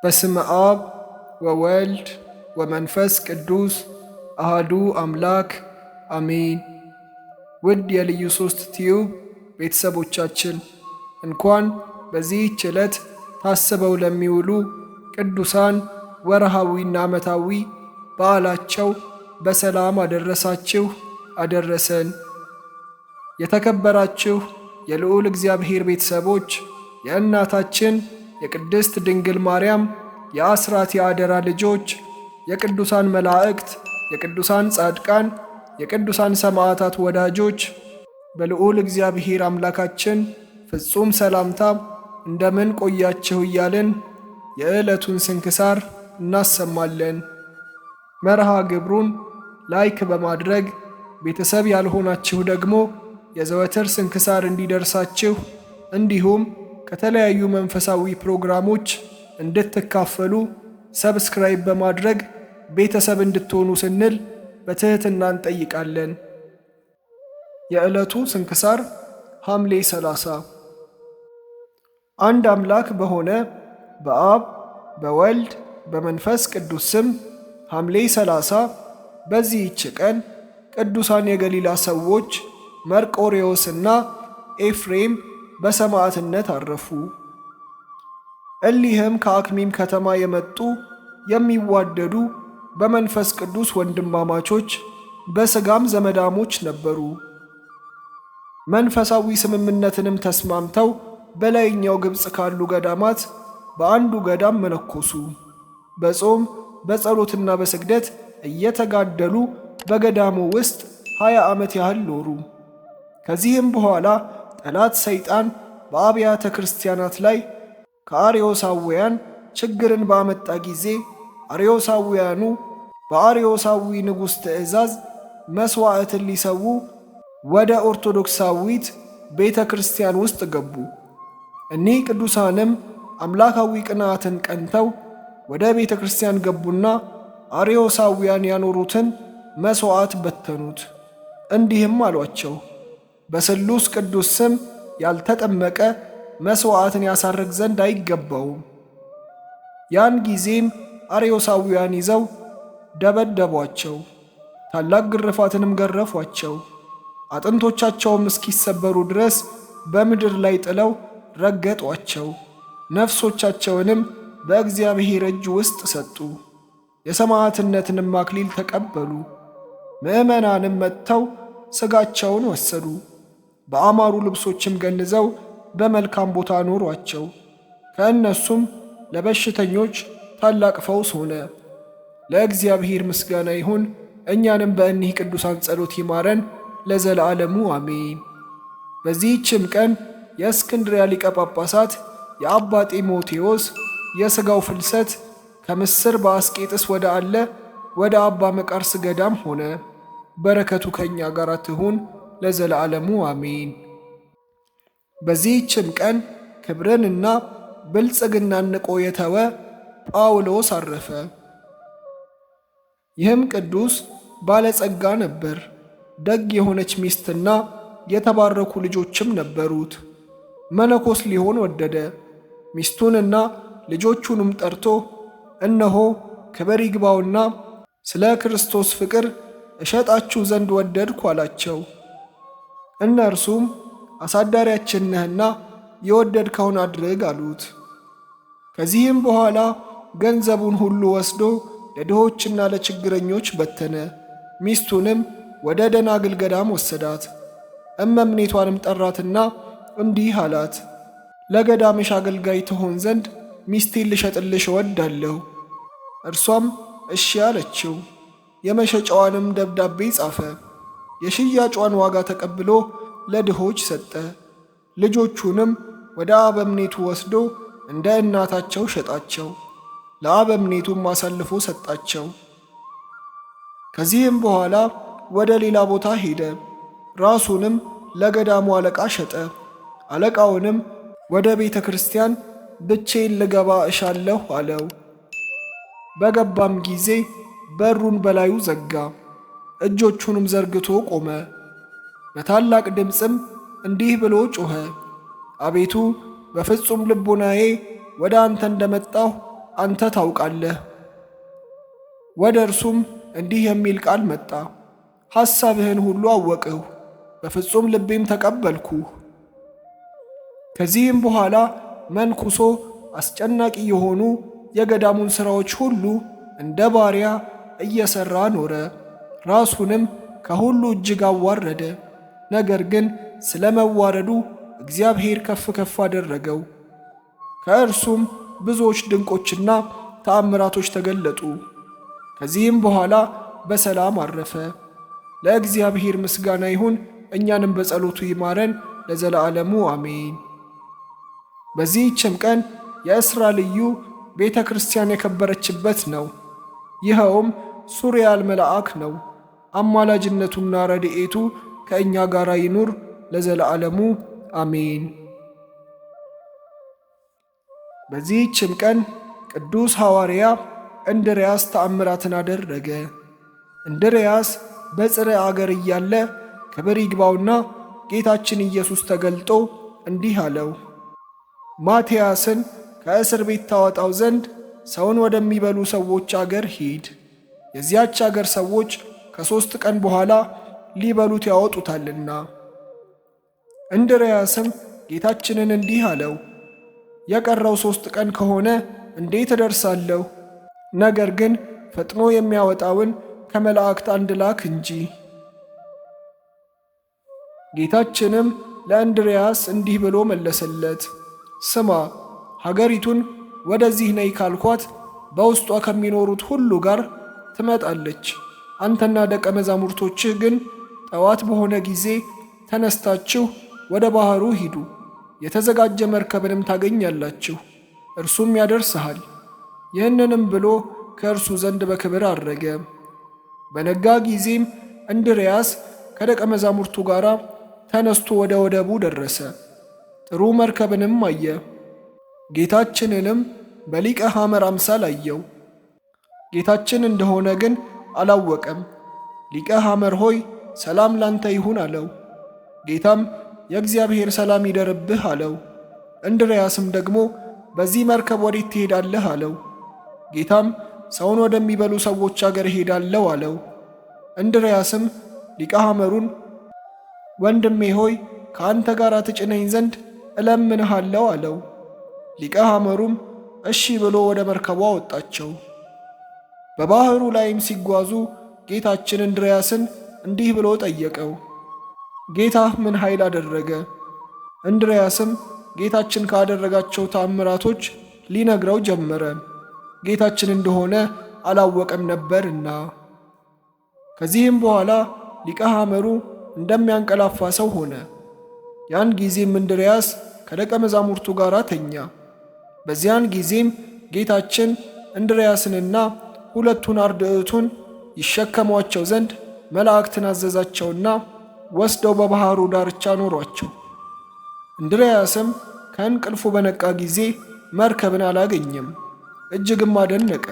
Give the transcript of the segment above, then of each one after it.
በስመ አብ ወወልድ ወመንፈስ ቅዱስ አሃዱ አምላክ አሜን። ውድ የልዩ ሶስት ቲዩብ ቤተሰቦቻችን እንኳን በዚህች ዕለት ታስበው ለሚውሉ ቅዱሳን ወርሃዊና ዓመታዊ በዓላቸው በሰላም አደረሳችሁ አደረሰን። የተከበራችሁ የልዑል እግዚአብሔር ቤተሰቦች የእናታችን የቅድስት ድንግል ማርያም የአስራት የአደራ ልጆች የቅዱሳን መላእክት የቅዱሳን ጻድቃን የቅዱሳን ሰማዕታት ወዳጆች በልዑል እግዚአብሔር አምላካችን ፍጹም ሰላምታ እንደምን ቆያችሁ እያልን የዕለቱን ስንክሳር እናሰማለን። መርሃ ግብሩን ላይክ በማድረግ ቤተሰብ ያልሆናችሁ ደግሞ የዘወትር ስንክሳር እንዲደርሳችሁ እንዲሁም ከተለያዩ መንፈሳዊ ፕሮግራሞች እንድትካፈሉ ሰብስክራይብ በማድረግ ቤተሰብ እንድትሆኑ ስንል በትህትና እንጠይቃለን። የዕለቱ ስንክሳር ሐምሌ 30 አንድ አምላክ በሆነ በአብ በወልድ በመንፈስ ቅዱስ ስም ሐምሌ 30 በዚህች ቀን ቅዱሳን የገሊላ ሰዎች መርቆሬዎስና ኤፍሬም በሰማዕትነት አረፉ። እሊህም ከአክሚም ከተማ የመጡ የሚዋደዱ በመንፈስ ቅዱስ ወንድማማቾች በሥጋም ዘመዳሞች ነበሩ። መንፈሳዊ ስምምነትንም ተስማምተው በላይኛው ግብፅ ካሉ ገዳማት በአንዱ ገዳም መነኮሱ። በጾም በጸሎትና በስግደት እየተጋደሉ በገዳሙ ውስጥ 20 ዓመት ያህል ኖሩ። ከዚህም በኋላ ጠላት ሰይጣን በአብያተ ክርስቲያናት ላይ ከአርዮሳውያን ችግርን ባመጣ ጊዜ አርዮሳውያኑ በአርዮሳዊ ንጉሥ ትእዛዝ መሥዋዕትን ሊሰዉ ወደ ኦርቶዶክሳዊት ቤተ ክርስቲያን ውስጥ ገቡ። እኒህ ቅዱሳንም አምላካዊ ቅንዓትን ቀንተው ወደ ቤተ ክርስቲያን ገቡና አርዮሳውያን ያኖሩትን መሥዋዕት በተኑት። እንዲህም አሏቸው፣ በስሉስ ቅዱስ ስም ያልተጠመቀ መሥዋዕትን ያሳርግ ዘንድ አይገባውም። ያን ጊዜም አርዮሳውያን ይዘው ደበደቧቸው፣ ታላቅ ግርፋትንም ገረፏቸው። አጥንቶቻቸውም እስኪሰበሩ ድረስ በምድር ላይ ጥለው ረገጧቸው። ነፍሶቻቸውንም በእግዚአብሔር እጅ ውስጥ ሰጡ። የሰማዕትነትንም አክሊል ተቀበሉ። ምዕመናንም መጥተው ሥጋቸውን ወሰዱ። በአማሩ ልብሶችም ገንዘው በመልካም ቦታ ኖሯቸው። ከእነሱም ለበሽተኞች ታላቅ ፈውስ ሆነ። ለእግዚአብሔር ምስጋና ይሁን። እኛንም በእኒህ ቅዱሳን ጸሎት ይማረን ለዘላለሙ አሜን። በዚህችም ቀን የእስክንድርያ ሊቀ ጳጳሳት የአባ ጢሞቴዎስ የሥጋው ፍልሰት ከምስር በአስቄጥስ ወደ አለ ወደ አባ መቃርስ ገዳም ሆነ። በረከቱ ከእኛ ጋር ትሁን ለዘላለሙ አሜን። በዚህችም ቀን ክብርንና ብልጽግናን ንቆ የተወ ጳውሎስ አረፈ። ይህም ቅዱስ ባለጸጋ ነበር። ደግ የሆነች ሚስትና የተባረኩ ልጆችም ነበሩት። መነኮስ ሊሆን ወደደ። ሚስቱንና ልጆቹንም ጠርቶ እነሆ ክብር ይግባውና ስለ ክርስቶስ ፍቅር እሸጣችሁ ዘንድ ወደድኩ አላቸው። እነርሱም አሳዳሪያችን ነህና የወደድከውን አድርግ አሉት። ከዚህም በኋላ ገንዘቡን ሁሉ ወስዶ ለድሆችና ለችግረኞች በተነ። ሚስቱንም ወደ ደናግል ገዳም ወሰዳት። እመምኔቷንም ጠራትና እንዲህ አላት፣ ለገዳምሽ አገልጋይ ትሆን ዘንድ ሚስቴን ልሸጥልሽ እወዳለሁ። እርሷም እሺ አለችው። የመሸጫዋንም ደብዳቤ ጻፈ። የሽያጯን ዋጋ ተቀብሎ ለድሆች ሰጠ። ልጆቹንም ወደ አበምኔቱ ወስዶ እንደ እናታቸው ሸጣቸው። ለአበምኔቱም አሳልፎ ሰጣቸው። ከዚህም በኋላ ወደ ሌላ ቦታ ሄደ። ራሱንም ለገዳሙ አለቃ ሸጠ። አለቃውንም ወደ ቤተ ክርስቲያን ብቼን ልገባ እሻለሁ አለው። በገባም ጊዜ በሩን በላዩ ዘጋ። እጆቹንም ዘርግቶ ቆመ። በታላቅ ድምፅም እንዲህ ብሎ ጮኸ፣ አቤቱ በፍጹም ልቦናዬ ወደ አንተ እንደመጣሁ አንተ ታውቃለህ። ወደ እርሱም እንዲህ የሚል ቃል መጣ። ሐሳብህን ሁሉ አወቅሁ፣ በፍጹም ልቤም ተቀበልኩህ። ከዚህም በኋላ መንኩሶ አስጨናቂ የሆኑ የገዳሙን ሥራዎች ሁሉ እንደ ባሪያ እየሠራ ኖረ። ራሱንም ከሁሉ እጅግ አዋረደ። ነገር ግን ስለ መዋረዱ እግዚአብሔር ከፍ ከፍ አደረገው። ከእርሱም ብዙዎች ድንቆችና ተአምራቶች ተገለጡ። ከዚህም በኋላ በሰላም አረፈ። ለእግዚአብሔር ምስጋና ይሁን፣ እኛንም በጸሎቱ ይማረን ለዘላለሙ አሜን። በዚህችም ቀን የእስራ ልዩ ቤተ ክርስቲያን የከበረችበት ነው። ይኸውም ሱሪያል መልአክ ነው። አማላጅነቱና ረድኤቱ ከእኛ ጋር ይኑር ለዘላለሙ አሜን። በዚህችም ቀን ቅዱስ ሐዋርያ እንድርያስ ተአምራትን አደረገ። እንድርያስ በጽርዕ አገር እያለ ክብር ይግባውና ጌታችን ኢየሱስ ተገልጦ እንዲህ አለው፣ ማትያስን ከእስር ቤት ታወጣው ዘንድ ሰውን ወደሚበሉ ሰዎች አገር ሂድ። የዚያች አገር ሰዎች ከ3 ቀን በኋላ ሊበሉት ያወጡታልና። እንድርያስም ጌታችንን እንዲህ አለው፣ የቀረው 3 ቀን ከሆነ እንዴት እደርሳለሁ? ነገር ግን ፈጥኖ የሚያወጣውን ከመላእክት አንድ ላክ እንጂ። ጌታችንም ለእንድርያስ እንዲህ ብሎ መለሰለት፣ ስማ፣ ሀገሪቱን ወደዚህ ነይ ካልኳት በውስጧ ከሚኖሩት ሁሉ ጋር ትመጣለች። አንተና ደቀ መዛሙርቶችህ ግን ጠዋት በሆነ ጊዜ ተነስታችሁ ወደ ባሕሩ ሂዱ፣ የተዘጋጀ መርከብንም ታገኛላችሁ፣ እርሱም ያደርስሃል። ይህንንም ብሎ ከእርሱ ዘንድ በክብር አረገ። በነጋ ጊዜም እንድርያስ ከደቀ መዛሙርቱ ጋር ተነስቶ ወደ ወደቡ ደረሰ። ጥሩ መርከብንም አየ። ጌታችንንም በሊቀ ሐመር አምሳል አየው። ጌታችን እንደሆነ ግን አላወቀም። ሊቀ ሐመር ሆይ ሰላም ላንተ ይሁን አለው። ጌታም የእግዚአብሔር ሰላም ይደርብህ አለው። እንድርያስም ደግሞ በዚህ መርከብ ወዴት ትሄዳለህ አለው። ጌታም ሰውን ወደሚበሉ ሰዎች አገር እሄዳለሁ አለው። እንድርያስም ሊቀ ሐመሩን ወንድሜ ሆይ ከአንተ ጋር ትጭነኝ ዘንድ እለምንሃለሁ አለው። ሊቀ ሐመሩም እሺ ብሎ ወደ መርከቧ አወጣቸው። በባሕሩ ላይም ሲጓዙ ጌታችን እንድርያስን እንዲህ ብሎ ጠየቀው፣ ጌታህ ምን ኃይል አደረገ? እንድርያስም ጌታችን ካደረጋቸው ተአምራቶች ሊነግረው ጀመረ። ጌታችን እንደሆነ አላወቀም ነበርና። ከዚህም በኋላ ሊቀ ሐመሩ እንደሚያንቀላፋ ሰው ሆነ። ያን ጊዜም እንድርያስ ከደቀ መዛሙርቱ ጋር ተኛ። በዚያን ጊዜም ጌታችን እንድርያስንና 2ቱን አርድእቱን ይሸከሟቸው ዘንድ መላእክትን አዘዛቸውና ወስደው በባሕሩ ዳርቻ ኖሯቸው። እንድርያስም ከእንቅልፉ በነቃ ጊዜ መርከብን አላገኘም፣ እጅግም አደነቀ።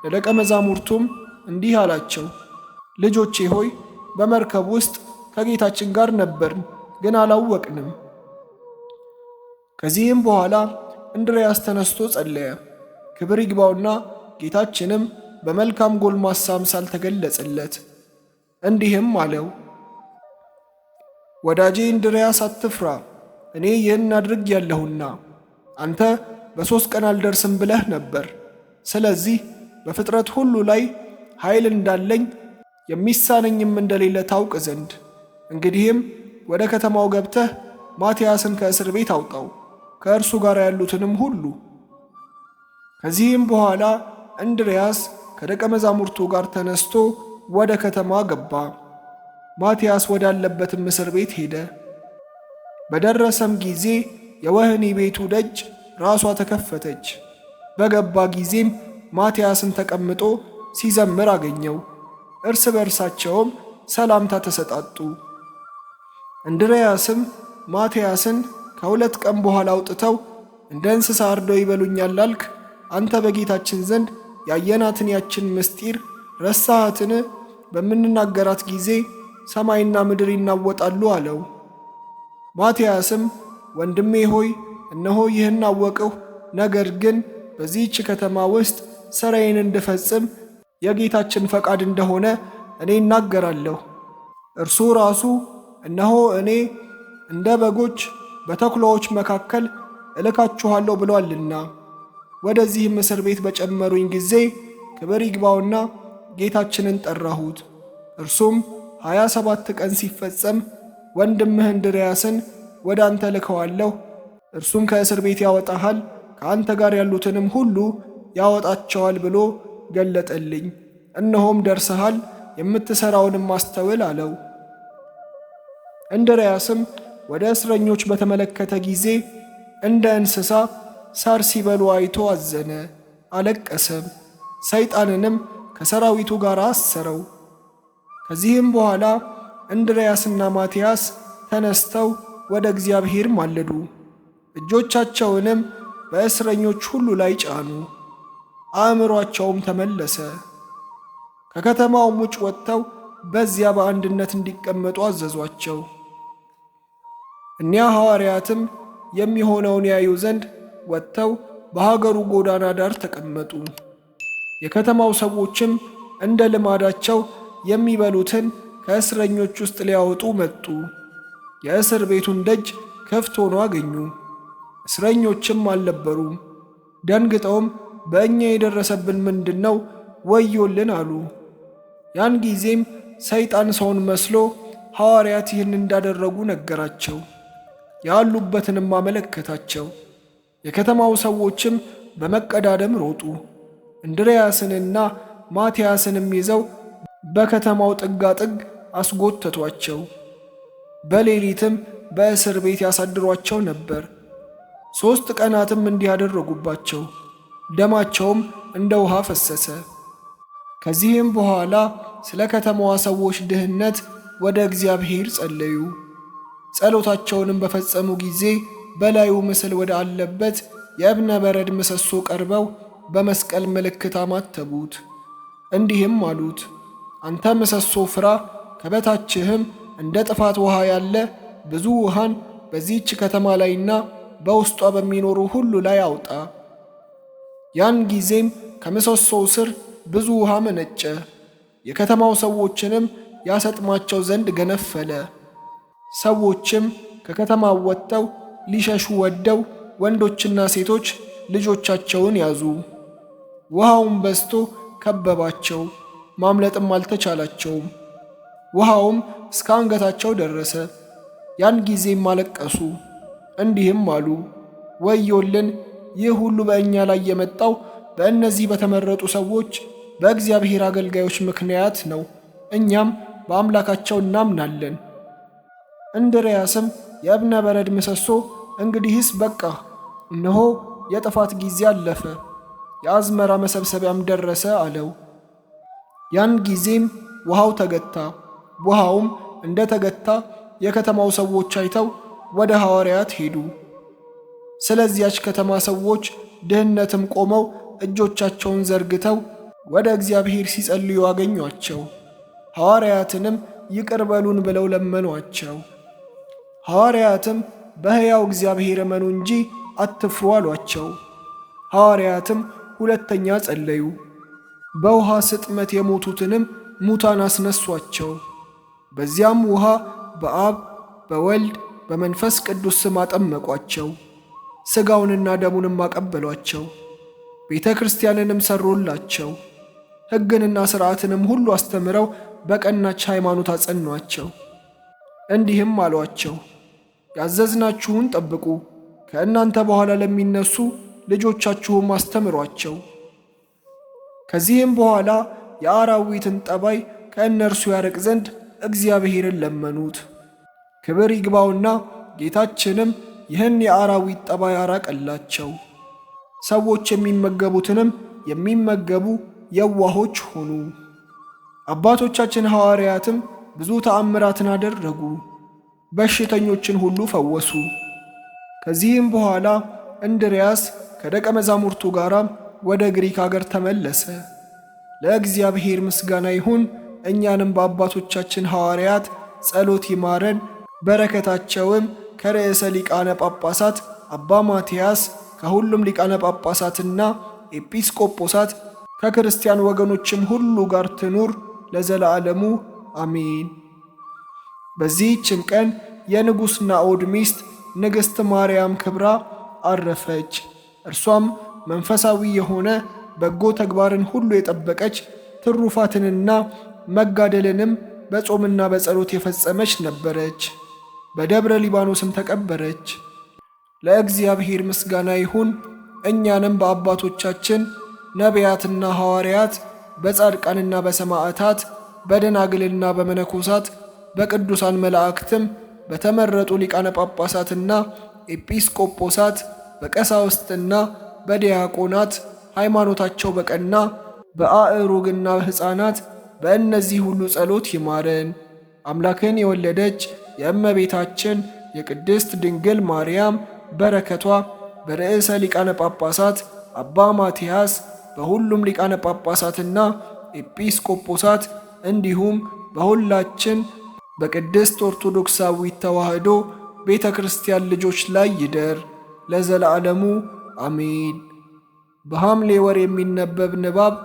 ለደቀ መዛሙርቱም እንዲህ አላቸው፣ ልጆቼ ሆይ በመርከብ ውስጥ ከጌታችን ጋር ነበርን፣ ግን አላወቅንም። ከዚህም በኋላ እንድርያስ ተነስቶ ጸለየ። ክብር ይግባውና ጌታችንም በመልካም ጎልማሳ አምሳል ተገለጸለት። እንዲህም አለው፣ ወዳጄ እንድርያስ አትፍራ፣ እኔ ይህን አድርጌአለሁና። አንተ በ3 ቀን አልደርስም ብለህ ነበር። ስለዚህ በፍጥረት ሁሉ ላይ ኃይል እንዳለኝ የሚሳነኝም እንደሌለ ታውቅ ዘንድ እንግዲህም ወደ ከተማው ገብተህ ማትያስን ከእስር ቤት አውጣው፣ ከእርሱ ጋር ያሉትንም ሁሉ። ከዚህም በኋላ እንድርያስ ከደቀ መዛሙርቱ ጋር ተነስቶ ወደ ከተማ ገባ። ማትያስ ወዳለበትም እስር ቤት ሄደ። በደረሰም ጊዜ የወህኒ ቤቱ ደጅ ራሷ ተከፈተች። በገባ ጊዜም ማትያስን ተቀምጦ ሲዘምር አገኘው። እርስ በርሳቸውም ሰላምታ ተሰጣጡ። እንድርያስም ማትያስን ከ2 ቀን በኋላ አውጥተው እንደ እንስሳ አርደው ይበሉኛል አልክ? አንተ በጌታችን ዘንድ ያየናትን ያችን ምስጢር ረሳሃትን? በምንናገራት ጊዜ ሰማይና ምድር ይናወጣሉ አለው። ማትያስም ወንድሜ ሆይ እነሆ ይህን አወቅሁ፣ ነገር ግን በዚህች ከተማ ውስጥ ሥራዬን እንድፈጽም የጌታችን ፈቃድ እንደሆነ እኔ እናገራለሁ። እርሱ ራሱ እነሆ እኔ እንደ በጎች በተኩላዎች መካከል እልካችኋለሁ ብሏልና። ወደዚህም እስር ቤት በጨመሩኝ ጊዜ ክብር ይግባውና ጌታችንን ጠራሁት። እርሱም 27 ቀን ሲፈጸም ወንድምህ እንድርያስን ወደ አንተ ልከዋለሁ፣ እርሱም ከእስር ቤት ያወጣሃል፣ ከአንተ ጋር ያሉትንም ሁሉ ያወጣቸዋል ብሎ ገለጠልኝ። እነሆም ደርሰሃል፣ የምትሠራውንም አስተውል አለው። እንድርያስም ወደ እስረኞች በተመለከተ ጊዜ እንደ እንስሳ ሳር ሲበሉ አይቶ አዘነ፣ አለቀሰም። ሰይጣንንም ከሰራዊቱ ጋር አሰረው። ከዚህም በኋላ እንድርያስና ማትያስ ተነስተው ወደ እግዚአብሔር ማለዱ፣ እጆቻቸውንም በእስረኞች ሁሉ ላይ ጫኑ። አእምሮአቸውም ተመለሰ። ከከተማውም ውጭ ወጥተው በዚያ በአንድነት እንዲቀመጡ አዘዟቸው። እኒያ ሐዋርያትም የሚሆነውን ያዩ ዘንድ ወጥተው በሀገሩ ጎዳና ዳር ተቀመጡ። የከተማው ሰዎችም እንደ ልማዳቸው የሚበሉትን ከእስረኞች ውስጥ ሊያወጡ መጡ። የእስር ቤቱን ደጅ ክፍት ሆኖ አገኙ፣ እስረኞችም አልነበሩም። ደንግጠውም በእኛ የደረሰብን ምንድን ነው? ወዮልን አሉ። ያን ጊዜም ሰይጣን ሰውን መስሎ ሐዋርያት ይህን እንዳደረጉ ነገራቸው፣ ያሉበትንም አመለከታቸው። የከተማው ሰዎችም በመቀዳደም ሮጡ፣ እንድርያስንና ማትያስንም ይዘው በከተማው ጥጋጥግ አስጎተቷቸው። በሌሊትም በእስር ቤት ያሳድሯቸው ነበር። 3 ቀናትም እንዲህ ያደረጉባቸው፣ ደማቸውም እንደ ውሃ ፈሰሰ። ከዚህም በኋላ ስለ ከተማዋ ሰዎች ድህነት ወደ እግዚአብሔር ጸለዩ። ጸሎታቸውንም በፈጸሙ ጊዜ በላዩ ምስል ወደ አለበት የእብነ በረድ ምሰሶ ቀርበው በመስቀል ምልክት አማተቡት። እንዲህም አሉት፣ አንተ ምሰሶ ፍራ፣ ከበታችህም እንደ ጥፋት ውሃ ያለ ብዙ ውሃን በዚህች ከተማ ላይና በውስጧ በሚኖሩ ሁሉ ላይ አውጣ። ያን ጊዜም ከምሰሶው ስር ብዙ ውሃ መነጨ፣ የከተማው ሰዎችንም ያሰጥማቸው ዘንድ ገነፈለ። ሰዎችም ከከተማው ወጥተው ሊሸሹ ወደው ወንዶችና ሴቶች ልጆቻቸውን ያዙ። ውሃውም በዝቶ ከበባቸው፣ ማምለጥም አልተቻላቸውም። ውሃውም እስከ አንገታቸው ደረሰ። ያን ጊዜም አለቀሱ፣ እንዲህም አሉ፣ ወዮልን! ይህ ሁሉ በእኛ ላይ የመጣው በእነዚህ በተመረጡ ሰዎች በእግዚአብሔር አገልጋዮች ምክንያት ነው። እኛም በአምላካቸው እናምናለን። እንድርያስም የእብነ በረድ ምሰሶ እንግዲህስ በቃ፣ እነሆ የጥፋት ጊዜ አለፈ፣ የአዝመራ መሰብሰቢያም ደረሰ አለው። ያን ጊዜም ውሃው ተገታ። ውሃውም እንደ ተገታ የከተማው ሰዎች አይተው ወደ ሐዋርያት ሄዱ። ስለዚያች ከተማ ሰዎች ድህነትም ቆመው እጆቻቸውን ዘርግተው ወደ እግዚአብሔር ሲጸልዩ አገኟቸው። ሐዋርያትንም ይቅር በሉን ብለው ለመኗቸው። ሐዋርያትም በሕያው እግዚአብሔር እመኑ እንጂ አትፍሩ አሏቸው። ሐዋርያትም ሁለተኛ ጸለዩ። በውሃ ስጥመት የሞቱትንም ሙታን አስነሷቸው። በዚያም ውሃ በአብ በወልድ በመንፈስ ቅዱስ ስም አጠመቋቸው። ሥጋውንና ደሙንም አቀበሏቸው። ቤተ ክርስቲያንንም ሠሩላቸው። ሕግንና ሥርዓትንም ሁሉ አስተምረው በቀናች ሃይማኖት አጸኗቸው። እንዲህም አሏቸው፣ ያዘዝናችሁን ጠብቁ፣ ከእናንተ በኋላ ለሚነሱ ልጆቻችሁም አስተምሯቸው። ከዚህም በኋላ የአራዊትን ጠባይ ከእነርሱ ያርቅ ዘንድ እግዚአብሔርን ለመኑት። ክብር ይግባውና ጌታችንም ይህን የአራዊት ጠባይ አራቀላቸው። ሰዎች የሚመገቡትንም የሚመገቡ የዋሆች ሆኑ። አባቶቻችን ሐዋርያትም ብዙ ተአምራትን አደረጉ፣ በሽተኞችን ሁሉ ፈወሱ። ከዚህም በኋላ እንድርያስ ከደቀ መዛሙርቱ ጋር ወደ ግሪክ አገር ተመለሰ። ለእግዚአብሔር ምስጋና ይሁን። እኛንም በአባቶቻችን ሐዋርያት ጸሎት ይማረን፣ በረከታቸውም ከርዕሰ ሊቃነ ጳጳሳት አባ ማትያስ ከሁሉም ሊቃነ ጳጳሳትና ኤጲስቆጶሳት ከክርስቲያን ወገኖችም ሁሉ ጋር ትኑር ለዘላለሙ አሜን። በዚህችም ቀን የንጉሥ ናዖድ ሚስት ንግሥት ማርያም ክብራ አረፈች። እርሷም መንፈሳዊ የሆነ በጎ ተግባርን ሁሉ የጠበቀች ትሩፋትንና መጋደልንም በጾምና በጸሎት የፈጸመች ነበረች። በደብረ ሊባኖስም ተቀበረች። ለእግዚአብሔር ምስጋና ይሁን። እኛንም በአባቶቻችን ነቢያትና ሐዋርያት፣ በጻድቃንና በሰማዕታት፣ በደናግልና በመነኮሳት፣ በቅዱሳን መላእክትም፣ በተመረጡ ሊቃነ ጳጳሳትና ኤጲስቆጶሳት፣ በቀሳውስትና በዲያቆናት ሃይማኖታቸው በቀና በአእሩግና ሕፃናት በእነዚህ ሁሉ ጸሎት ይማረን። አምላክን የወለደች የእመቤታችን የቅድስት ድንግል ማርያም በረከቷ በርዕሰ ሊቃነ ጳጳሳት አባ ማትያስ በሁሉም ሊቃነ ጳጳሳትና ኤጲስቆጶሳት እንዲሁም በሁላችን በቅድስት ኦርቶዶክሳዊት ተዋሕዶ ቤተ ክርስቲያን ልጆች ላይ ይደር ለዘላለሙ አሜን። በሐምሌ ወር የሚነበብ ንባብ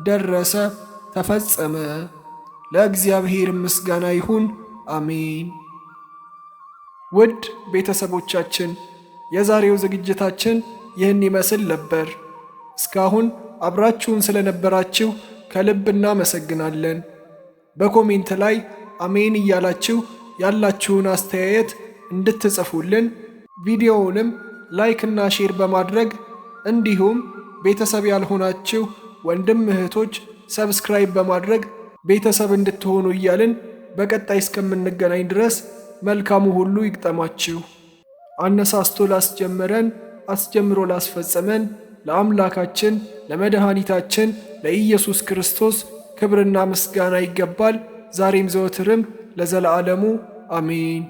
ደረሰ፣ ተፈጸመ። ለእግዚአብሔር ምስጋና ይሁን፣ አሜን። ውድ ቤተሰቦቻችን የዛሬው ዝግጅታችን ይህን ይመስል ነበር። እስካሁን አብራችሁን ስለነበራችሁ ከልብ እናመሰግናለን። በኮሜንት ላይ አሜን እያላችሁ ያላችሁን አስተያየት እንድትጽፉልን ቪዲዮውንም ላይክ እና ሼር በማድረግ እንዲሁም ቤተሰብ ያልሆናችሁ ወንድም እህቶች ሰብስክራይብ በማድረግ ቤተሰብ እንድትሆኑ እያልን በቀጣይ እስከምንገናኝ ድረስ መልካሙ ሁሉ ይግጠማችሁ። አነሳስቶ ላስጀመረን አስጀምሮ ላስፈጸመን ለአምላካችን ለመድኃኒታችን ለኢየሱስ ክርስቶስ ክብርና ምስጋና ይገባል፣ ዛሬም ዘወትርም ለዘላለሙ አሜን።